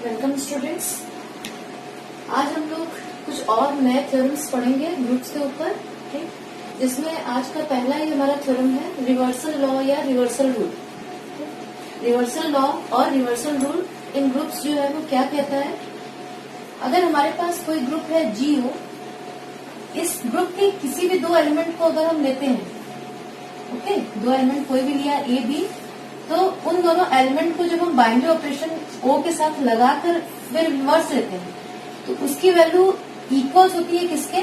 Welcome students. आज हम लोग कुछ और नए थ्योरम्स पढ़ेंगे ग्रुप्स के ऊपर, ठीक। जिसमें आज का पहला ही हमारा थ्योरम है रिवर्सल लॉ या रिवर्सल रूल। रिवर्सल लॉ और रिवर्सल रूल इन ग्रुप्स जो है वो क्या कहता है। अगर हमारे पास कोई ग्रुप है जी हो, इस ग्रुप के किसी भी दो एलिमेंट को अगर हम लेते हैं, ओके, दो एलिमेंट कोई भी लिया ए बी, तो उन दोनों एलिमेंट को जब हम बाइनरी ऑपरेशन ओ के साथ लगाकर फिर इनवर्स लेते हैं तो उसकी वैल्यू इक्वल्स होती है किसके,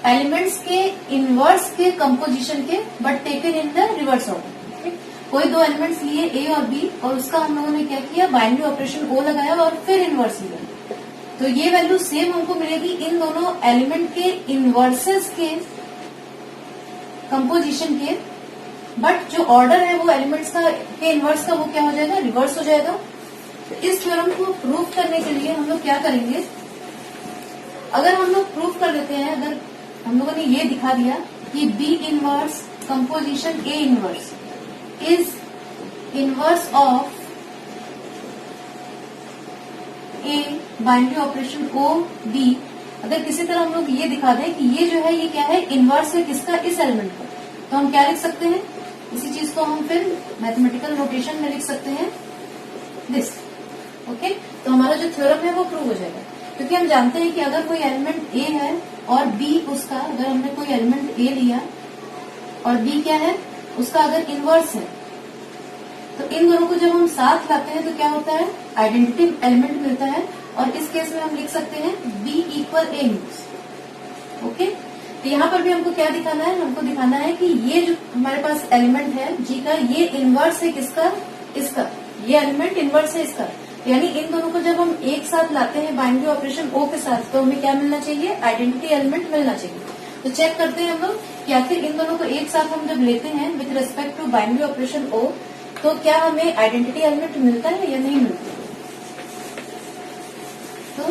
एलिमेंट्स के इनवर्स के कंपोजिशन के, but taken in the reverse order. कोई दो एलिमेंट्स लिए ए और बी और उसका हम लोगों ने क्या किया, बाइनरी ऑपरेशन ओ लगाया और फिर इनवर्स लिया, तो ये वैल्यू सेम हमको मिलेगी इन दोनों एलिमेंट के इनवर्सेस के कंपोजिशन के, बट जो ऑर्डर है वो एलिमेंट्स का के इनवर्स का वो क्या हो जाएगा, रिवर्स हो जाएगा। तो इस थ्योरम को प्रूव करने के लिए हम लोग क्या करेंगे, अगर हम लोग प्रूव कर लेते हैं, अगर हम लोगों ने ये दिखा दिया कि B inverse composition A inverse is inverse of A binary operation O B, अगर किसी तरह हम लोग ये दिखा दें कि ये जो है ये क्या है, इनवर्स है किसका, इस एलिमेंट का, तो हम क्या लिख सकते हैं, इसी चीज को हम फिर मैथमेटिकल नोटेशन में लिख सकते हैं दिस, ओके। तो हमारा जो थ्योरम है वो प्रूव हो जाएगा, क्योंकि हम जानते हैं कि अगर कोई एलिमेंट ए है और बी उसका, अगर हमने कोई एलिमेंट ए लिया और बी क्या है उसका अगर इनवर्स है, तो इन दोनों को जब हम साथ लाते हैं तो क्या होता है, आइडेंटिटी एलिमेंट मिलता है, और इस केस में हम लिख सकते हैं B equal A inverse, okay. तो यहाँ पर भी हमको क्या दिखाना है, हमको दिखाना है कि ये जो हमारे पास एलिमेंट है जी का, ये इनवर्स है किसका, इसका, ये एलिमेंट इनवर्स है इसका, यानी इन दोनों को जब हम एक साथ लाते हैं बाइनरी ऑपरेशन ओ के साथ, तो हमें क्या मिलना चाहिए, आइडेंटिटी एलिमेंट मिलना चाहिए। तो चेक करते हैं हम लोग कि आखिर इन दोनों को एक साथ हम जब लेते हैं with respect to binary operation O, तो क्या हमें आइडेंटिटी एलिमेंट मिलता है या नहीं मिलता। तो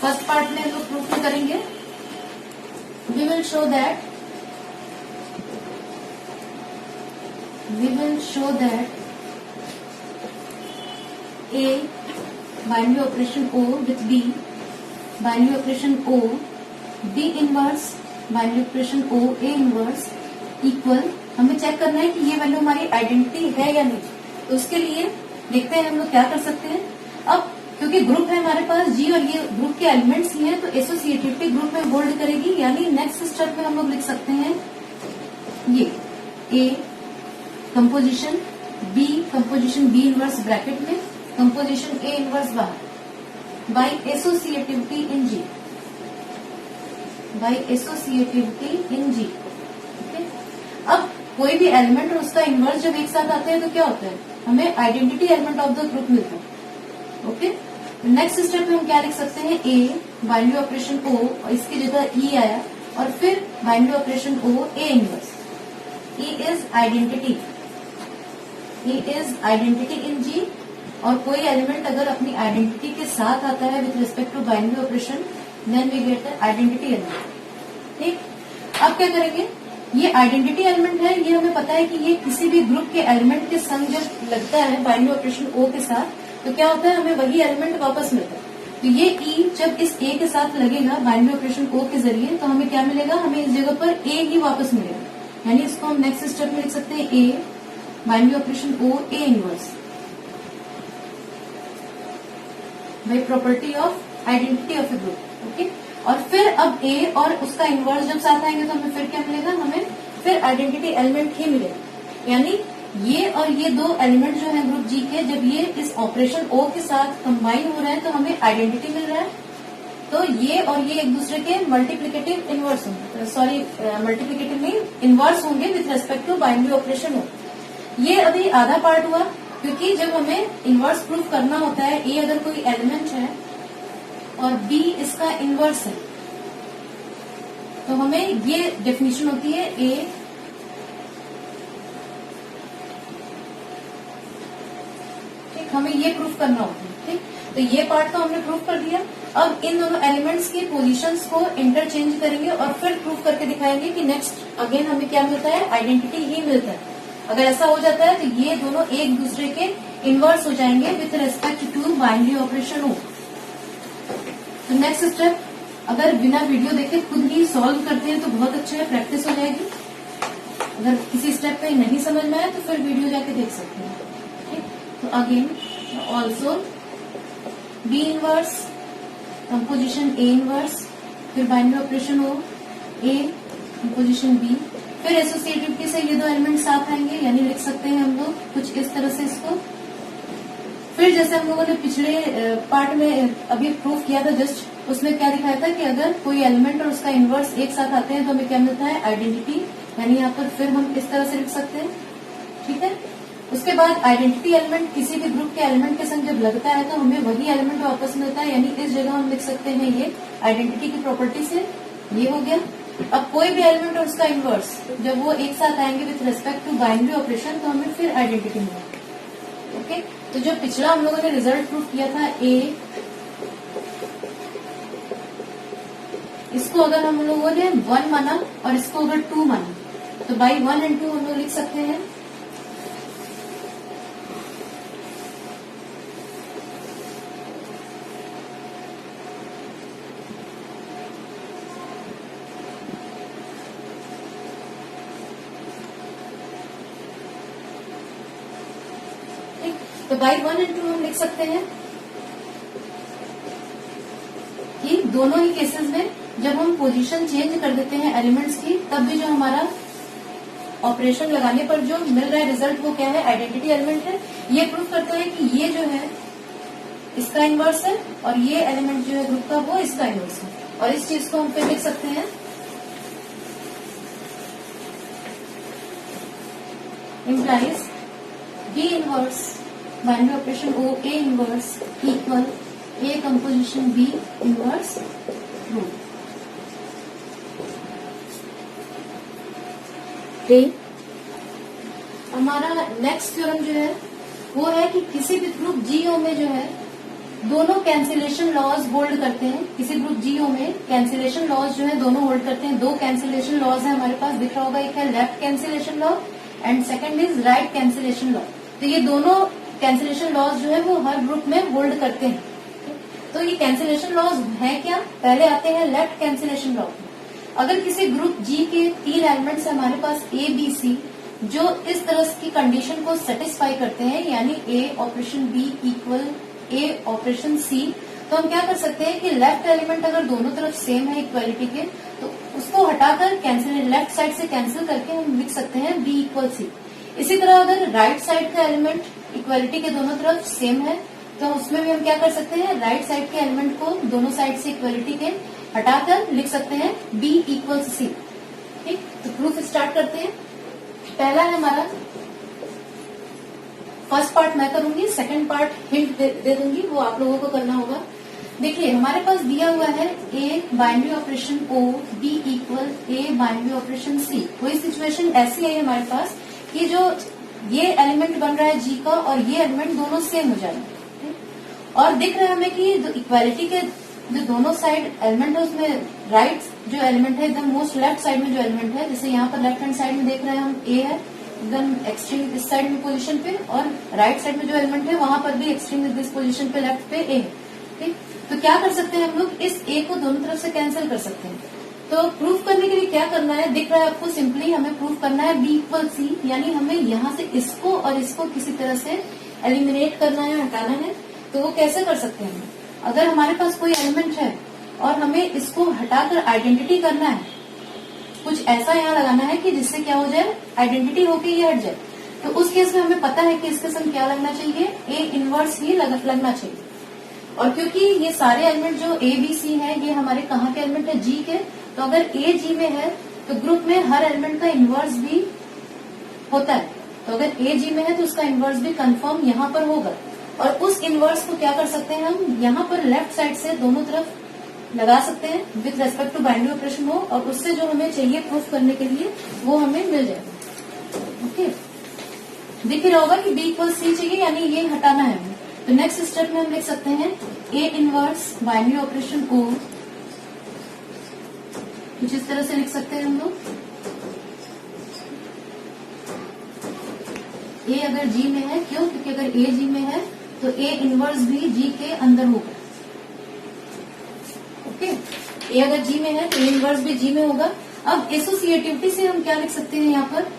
फर्स्ट पार्ट में हम लोग प्रूफ करेंगे, we will show that A binary operation O with B binary operation O B inverse binary operation O A inverse equal, हमें चेक करना है कि ये वैल्यू हमारी आइडेंटिटी है या नहीं। तो उसके लिए देखते हैं हम लोग क्या कर सकते हैं। अब क्योंकि ग्रुप है हमारे पास जी और ये ग्रुप के एलिमेंट्स ही हैं, तो एसोसिएटिविटी ग्रुप में होल्ड करेगी, यानी नेक्स्ट स्टेप में हम लोग लिख सकते हैं ये ए कंपोजिशन बी इनवर्स ब्रैकेट में, कंपोजिशन ए इनवर्स बाहर, bye associativity in G, okay. अब कोई भी एलिमेंट और उसका इनवर्स जब एक साथ आते हैं तो क्या होता है, हमें identity element of the group मिलता है, ओके। नेक्स्ट स्टेप में हम क्या लिख सकते हैं, ए बाइनरी ऑपरेशन ओ और इसकी जगह ई आया, और फिर binary operation O A inverse, E is identity in G, और कोई एलिमेंट अगर अपनी आइडेंटिटी के साथ आता है with respect to binary operation, then we get the identity element, ठीक। अब क्या करेंगे, ये आइडेंटिटी एलिमेंट है, ये हमें पता है कि ये किसी भी ग्रुप के एलिमेंट के संग जब लगता है बाइनरी ऑपरेशन ओ के साथ, तो क्या होता है, हमें वही एलिमेंट वापस मिलता है। तो ये ई जब इस ए के साथ लगेगा बाइनरी ऑपरेशन ओ के जरिए, तो हमें क्या मिलेगा, हमें इस जगह पर ए ही वापस मिलेगा, यानी इसको हम नेक्स्ट स्टेप में लिख सकते हैं A binary operation O A inverse by property of identity of a group, okay. और फिर अब ए और उसका इनवर्स जब साथ आएंगे तो हमें फिर क्या मिलेगा, हमें फिर आइडेंटिटी एलिमेंट ही मिलेगा, यानी ये और ये दो एलिमेंट जो है ग्रुप जी के, जब ये इस ऑपरेशन ओ के साथ कंबाइन हो रहे हैं तो हमें आइडेंटिटी मिल रहा है, तो ये और ये एक दूसरे के मल्टीप्लिकेटिव इनवर्स होंगे, सॉरी मल्टीप्लिकेटिव नहीं, इनवर्स होंगे with respect to binary operation हो। ये अभी आधा पार्ट हुआ, क्योंकि जब हमें इनवर्स प्रूफ करना होता है, ए अगर कोई एलिमेंट है और बी इसका इनवर्स है, तो हमें ये डेफिनेशन होती है ए हमें ये प्रूफ करना होता है, ठीक। तो ये पार्ट तो हमने प्रूफ कर दिया। अब इन दोनों एलिमेंट्स की पोजीशंस को इंटरचेंज करेंगे और फिर प्रूफ करके दिखाएंगे कि नेक्स्ट अगेन हमें क्या मिलता है, आइडेंटिटी ही मिलता है। अगर ऐसा हो जाता है तो ये दोनों एक दूसरे के इनवर्स हो जाएंगे with respect to binary operation O. तो नेक्स्ट स्टेप, अगर बिना वीडियो देखे खुद ही सॉल्व करते हैं तो बहुत अच्छा है, प्रैक्टिस हो जाएगी। अगर किसी स्टेप पे नहीं समझ में आए तो फिर वीडियो जाके देख सकते हैं। ठीक, तो again also be inverse, composition A inverse, फिर बाइनरी ऑपरेशन ओ, ए कंपोजिशन बी, फिर एसोसिएटिविटी से ये दो एलिमेंट साथ आएंगे, यानी लिख सकते हैं हम लोग कुछ इस तरह से इसको। फिर जैसे हम लोगों ने पिछले पार्ट में अभी प्रूफ किया था जस्ट, उसमें क्या दिखाया था कि अगर कोई एलिमेंट और उसका इनवर्स एक साथ आते हैं तो हमें क्या मिलता है, आइडेंटिटी, यानी यहाँ पर फिर हम इस तरह से लिख सकते हैं। ठीक है, उसके बाद आइडेंटिटी एलिमेंट किसी भी ग्रुप के एलिमेंट के संग जब लगता है तो हमें वही एलिमेंट वापस मिलता है, यानी इस जगह हम लिख सकते हैं ये आइडेंटिटी की प्रॉपर्टी से, ये हो गया। अब कोई भी एलिमेंट और उसका इनवर्स जब वो एक साथ आएंगे with respect to binary operation तो हमें फिर आइडेंटिटी मिलेगी। ओके, तो जो पिछला हम लोगों ने रिजल्ट प्रूफ किया था ए, इसको अगर हम लोगों ने 1 माना और इसको अगर 2 माना तो बाई 1 एंड 2 हम लोग लिख सकते हैं। तो बाई 1 एंड 2 हम लिख सकते हैं कि दोनों ही केसेस में जब हम पोजीशन चेंज कर देते हैं एलिमेंट्स की, तब भी जो हमारा ऑपरेशन लगाने पर जो मिल रहा है रिजल्ट वो क्या है, आइडेंटिटी एलिमेंट है। ये प्रूफ करता है कि ये जो है इसका इनवर्स है और ये एलिमेंट जो है ग्रुप का वो इसका इनवर्स है। और इस चीज को हम फिर लिख सकते हैं implies B inverse binary operation O A inverse equal A composition B inverse रूट। हमारा नेक्स्ट थ्योरम जो है वो है कि किसी भी ग्रुप जीओ में जो है दोनों कैंसिलेशन लॉज होल्ड करते हैं। किसी ग्रुप जीओ में कैंसिलेशन लॉज जो है दोनों होल्ड करते हैं। दो कैंसिलेशन लॉज है हमारे पास, दिख रहा होगा, एक है left cancellation law and second is right cancellation law. तो ये दोनों कैंसिलेशन लॉज जो है वो हर ग्रुप में होल्ड करते हैं। तो ये कैंसिलेशन लॉज है क्या, पहले आते हैं लेफ्ट कैंसिलेशन लॉ। अगर किसी ग्रुप जी के 3 एलिमेंट्स हमारे पास ए बी सी जो इस तरह की कंडीशन को सेटिस्फाई करते हैं, यानी ए ऑपरेशन बी इक्वल ए ऑपरेशन सी, तो हम क्या कर सकते हैं कि लेफ्ट एलिमेंट अगर दोनों तरफ सेम है इक्वालिटी के तो उसको हटाकर कैंसिल लेफ्ट साइड से कैंसिल करके हम लिख सकते हैं बी इक्वल सी। इसी तरह अगर राइट साइड का एलिमेंट इक्वालिटी के दोनों तरफ सेम है तो उसमें भी हम क्या कर सकते हैं, राइट साइड के एलिमेंट को दोनों साइड से इक्वालिटी के हटाकर लिख सकते हैं बी इक्वल सी। ठीक, तो प्रूफ स्टार्ट करते हैं। पहला है हमारा, फर्स्ट पार्ट मैं करूंगी, सेकंड पार्ट हिंट दे दूंगी, वो आप लोगों को करना होगा। देखिए हमारे पास दिया हुआ है A binary operation O B equal A binary operation C. कोई सिचुएशन ऐसी है हमारे पास कि जो ये एलिमेंट बन रहा है जी का और ये एलिमेंट दोनों सेम हो जाए और दिख रहा है हमें कि जो इक्वालिटी के जो दोनों साइड एलिमेंट है उसमें राइट जो एलिमेंट है एकदम मोस्ट लेफ्ट साइड में जो एलिमेंट है, जैसे यहाँ पर लेफ्ट हैंड साइड में देख रहे हैं हम ए है एकदम एक्सट्रीम इस साइड में पोजीशन पे, और राइट साइड में जो एलिमेंट है वहां पर भी एक्सट्रीम दिस पोजीशन पे लेफ्ट पे ए है। ठीक, तो क्या कर सकते हैं हम लोग, इस ए को दोनों तरफ से कैंसिल कर सकते हैं। तो प्रूफ करने के लिए क्या करना है, दिख रहा है आपको, सिंपली हमें प्रूफ करना है बी इक्वल सी, यानी हमें यहाँ से इसको और इसको किसी तरह से एलिमिनेट करना है, हटाना है। तो वो कैसे कर सकते हैं, अगर हमारे पास कोई एलिमेंट है और हमें इसको हटाकर आइडेंटिटी करना है, कुछ ऐसा यहाँ लगाना है कि जिससे क्या हो जाए, आइडेंटिटी होके ये हट जाए, तो उस केस में हमें पता है कि इसके संग क्या लगना चाहिए, ए इनवर्स ही लगना चाहिए। और क्योंकि ये सारे एलिमेंट जो ए बी सी है ये हमारे कहाँ के एलिमेंट है, जी के, तो अगर ए जी में है तो ग्रुप में हर एलिमेंट का इनवर्स भी होता है। तो अगर ए जी में है तो उसका इनवर्स भी कंफर्म यहाँ पर होगा, और उस इनवर्स को क्या कर सकते हैं हम, यहाँ पर लेफ्ट साइड से दोनों तरफ लगा सकते हैं with respect to binary operation हो, और उससे जो हमें चाहिए प्रूफ करने के लिए वो हमें मिल जाएगा। ओके, दिख रहा होगा कि बी इक्वल सी चाहिए, यानी ये हटाना है हमें। तो नेक्स्ट स्टेप में हम लिख सकते हैं ए इनवर्स बाइनरी ऑपरेशन ओ, कुछ इस तरह से लिख सकते हैं हम लोग ए अगर जी में है, क्यों? क्योंकि अगर ए जी में है तो ए इनवर्स भी जी के अंदर होगा। ओके, ए अगर जी में है तो ए इनवर्स भी जी में होगा। अब एसोसिएटिविटी से हम क्या लिख सकते हैं, यहाँ पर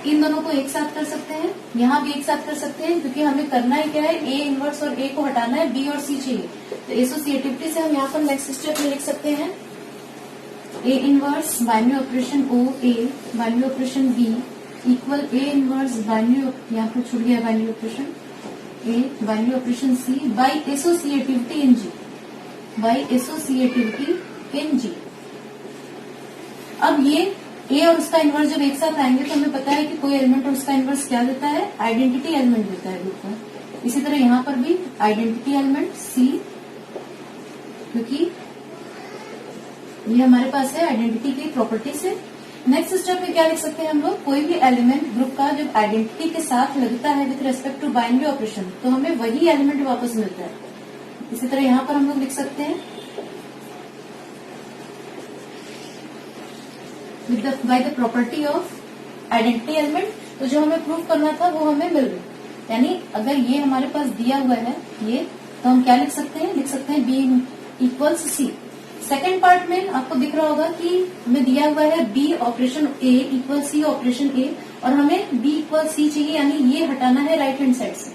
इन दोनों को एक साथ कर सकते हैं, यहाँ भी एक साथ कर सकते हैं, क्योंकि हमें करना ही क्या है, ए इनवर्स और ए को हटाना है, बी और सी चाहिए। तो एसोसिएटिविटी से हम यहाँ पर नेक्स्ट स्टेप में लिख सकते हैं A inverse binary operation O A binary operation B equal A inverse binary, यहाँ पर छूट गया binary operation, A binary operation C by associativity in G, by associativity in G. अब ये ए और उसका इनवर्स जब एक साथ आएंगे तो हमें पता है कि कोई एलिमेंट और उसका इनवर्स क्या देता है, आइडेंटिटी एलिमेंट देता है ग्रुप का। इसी तरह यहाँ पर भी आइडेंटिटी एलिमेंट सी, क्योंकि ये हमारे पास है आइडेंटिटी की प्रॉपर्टी से। नेक्स्ट स्टेप में क्या लिख सकते हैं हम लोग, कोई भी एलिमेंट ग्रुप का जब आइडेंटिटी के साथ लगता है with respect to binary operation तो हमें वही एलिमेंट वापस मिलता है। इसी तरह यहाँ पर हम लोग लिख सकते हैं by the property of identity element. तो जो हमें प्रूव करना था वो हमें मिल गई। यानी अगर ये हमारे पास दिया हुआ है ये, तो हम क्या लिख सकते हैं, लिख सकते हैं बी इक्वल्स सी। सेकेंड पार्ट में आपको दिख रहा होगा कि हमें दिया हुआ है बी ऑपरेशन ए इक्वल सी ऑपरेशन ए, और हमें बी इक्वल सी चाहिए, यानी ये हटाना है राइट हैंड साइड से।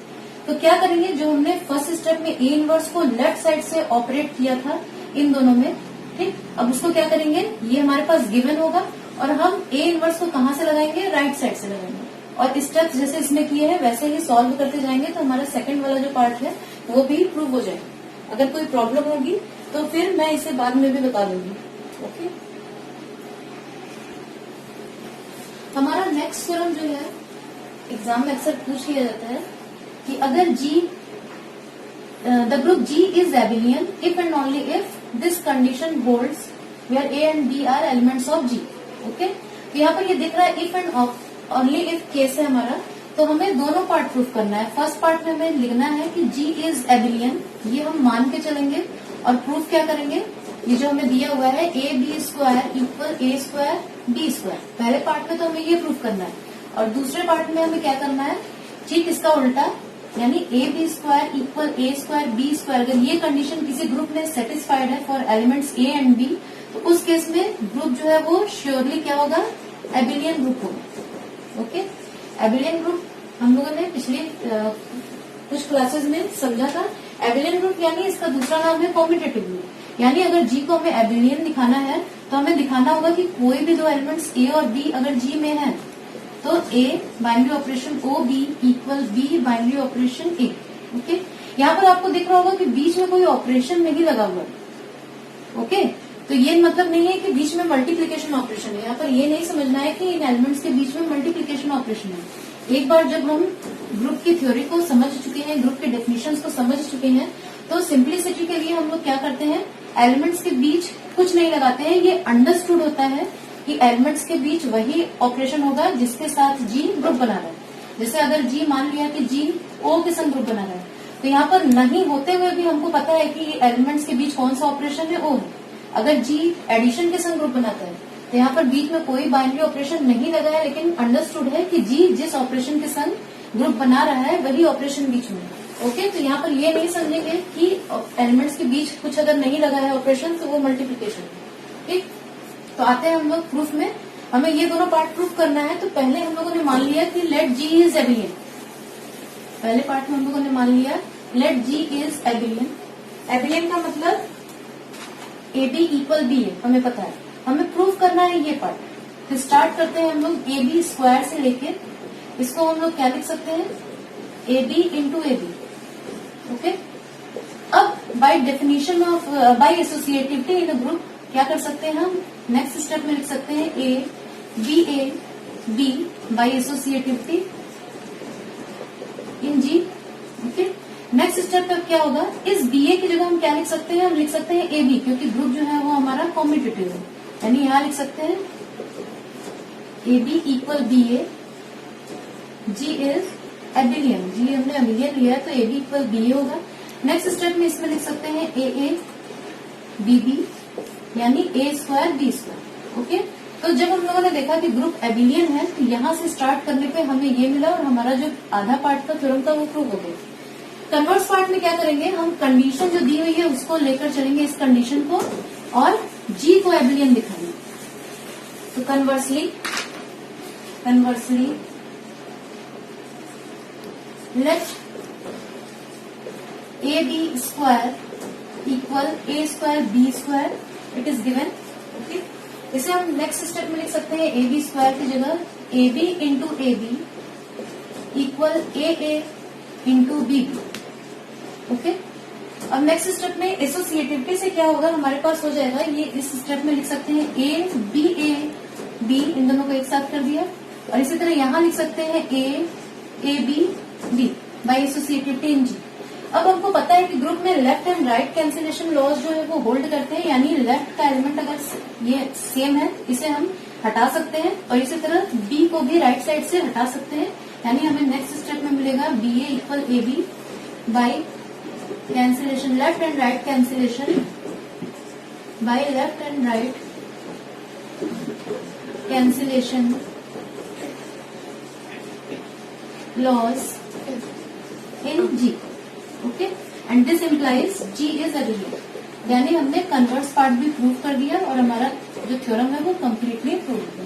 तो क्या करेंगे, जो हमने फर्स्ट स्टेप में ए इनवर्स को लेफ्ट साइड से ऑपरेट किया था इन दोनों में, ठीक, अब उसको क्या करेंगे, ये हमारे पास गिवन होगा और हम ए इनवर्स को कहाँ से लगाएंगे, राइट साइड से लगाएंगे। और स्टेप्स जैसे इसमें किए हैं वैसे ही सॉल्व करते जाएंगे तो हमारा सेकंड वाला जो पार्ट है वो भी प्रूव हो जाएगा। अगर कोई प्रॉब्लम होगी तो फिर मैं इसे बाद में भी बता दूंगी। ओके, हमारा नेक्स्ट थ्योरम जो है एग्जाम में अक्सर पूछ लिया जाता है कि अगर G the group G is abelian if and only if this condition holds where A and B are elements of G. Okay, तो यहाँ पर ये दिख रहा है if and only if case है हमारा, तो हमें दोनों पार्ट प्रूफ करना है। फर्स्ट पार्ट में हमें लिखना है कि जी इज एबिलियन, ये हम मान के चलेंगे और प्रूफ क्या करेंगे, ये जो हमें दिया हुआ है A B square equal A square B square, पहले पार्ट में तो हमें ये प्रूफ करना है। और दूसरे पार्ट में हमें क्या करना है, ठीक इसका उल्टा, यानी A B square equal A square B square. अगर ये कंडीशन किसी ग्रुप में सेटिस्फाइड है for elements A and B, तो उस केस में ग्रुप जो है वो श्योरली क्या होगा, एबिलियन ग्रुप होगा। ओके, एबिलियन ग्रुप हम लोगों ने पिछले कुछ क्लासेस में समझा था। एबिलियन ग्रुप यानी इसका दूसरा नाम है कॉम्यूटेटिव ग्रुप। यानी अगर जी को हमें एबिलियन दिखाना है तो हमें दिखाना होगा कि कोई भी दो एलिमेंट्स ए और बी अगर जी में है तो A binary operation O B equal B binary operation A. Okay, यहाँ पर आपको दिख रहा होगा कि बीच में कोई ऑपरेशन नहीं लगा हुआ। ओके, तो ये मतलब नहीं है कि बीच में मल्टीप्लीकेशन ऑपरेशन है। यहाँ पर ये नहीं समझना है कि इन एलिमेंट्स के बीच में मल्टीप्लीकेशन ऑपरेशन है। एक बार जब हम ग्रुप की थ्योरी को समझ चुके हैं, ग्रुप के डेफिनेशंस को समझ चुके हैं, तो सिंप्लिसिटी के लिए हम लोग क्या करते हैं, एलिमेंट्स के बीच कुछ नहीं लगाते हैं। ये अंडरस्टूड होता है कि एलिमेंट्स के बीच वही ऑपरेशन होगा जिसके साथ जी ग्रुप बना रहा है। जैसे अगर जी मान लिया कि जी ओ के संग ग्रुप बना रहा है, तो यहाँ पर नहीं होते हुए भी हमको पता है कि एलिमेंट्स के बीच कौन सा ऑपरेशन है, ओ है। अगर जी एडिशन के संग ग्रुप बनाता है तो यहाँ पर बीच में कोई बाइनरी ऑपरेशन नहीं लगा है, लेकिन अंडरस्टूड है कि जी जिस ऑपरेशन के संग ग्रुप बना रहा है वही ऑपरेशन बीच में। ओके, तो यहाँ पर ये नहीं समझेंगे कि एलिमेंट्स के बीच कुछ अगर नहीं लगा है ऑपरेशन तो वो मल्टीप्लीकेशन। ठीक, तो आते हैं हम लोग प्रूफ में। हमें ये दोनों पार्ट प्रूफ करना है। तो पहले हम लोगों ने मान लिया कि लेट जी इज एबिलियन। पहले पार्ट में हम लोगों ने मान लिया लेट जी इज एबिलियन। एबिलियन का मतलब ए बी इक्वल बी है, हमें पता है। हमें प्रूफ करना है ये पार्ट। तो स्टार्ट करते हैं हम लोग ए बी स्क्वायर से लेके, इसको हम लोग क्या लिख सकते हैं, A B into A B. Okay, अब by definition of by associativity in a group क्या कर सकते हैं हम, नेक्स्ट स्टेप में लिख सकते हैं A B by associativity in G. Okay, next step पे क्या होगा, इस बी ए की जगह हम क्या लिख सकते हैं, हम लिख सकते हैं ए बी, क्योंकि ग्रुप जो है वो हमारा कॉम्यूटेटिव है। यानी यहाँ लिख सकते हैं A B equal B A, G is abelian. G हमने एबिलियन लिया है तो A B equal B A होगा। नेक्स्ट स्टेप में इसमें लिख सकते हैं ए बी बी, यानी ए स्क्वायर बी स्क्वायर। ओके, तो जब हम लोगों ने देखा कि ग्रुप एबिलियन है तो यहाँ से स्टार्ट करने पे हमें ये मिला और हमारा जो आधा पार्ट का थ्योरम था वो प्रूव हो गया। कन्वर्स पार्ट में क्या करेंगे, हम कंडीशन जो दी हुई है उसको लेकर चलेंगे, इस कंडीशन को, और जी को एबिलियन दिखाएंगे। तो conversely let A B square equal A square B square, it is given. Okay, इसे हम नेक्स्ट स्टेप में लिख सकते हैं ए बी स्क्वायर की जगह A B into A B equal A into B B. Okay, अब नेक्स्ट स्टेप में एसोसिएटिविटी से क्या होगा, हमारे पास हो जाएगा ये, इस स्टेप में लिख सकते हैं ए बी, इन दोनों को एक साथ कर दिया, और इसी तरह यहां लिख सकते हैं A B by associativity in G. अब हमको पता है कि ग्रुप में left and right cancellation laws जो है वो होल्ड करते हैं, यानी लेफ्ट का एलिमेंट अगर ये सेम है इसे हम हटा सकते हैं, और इसी तरह बी को भी राइट साइड से हटा सकते हैं, यानी हमें नेक्स्ट स्टेप में मिलेगा B A equal A B by cancellation, left and right cancellation by left and right cancellation laws in G. Okay, and this implies G is abelian, यानी हमने कन्वर्स पार्ट भी प्रूव कर दिया और हमारा जो थ्योरम है वो कम्प्लीटली प्रूव किया।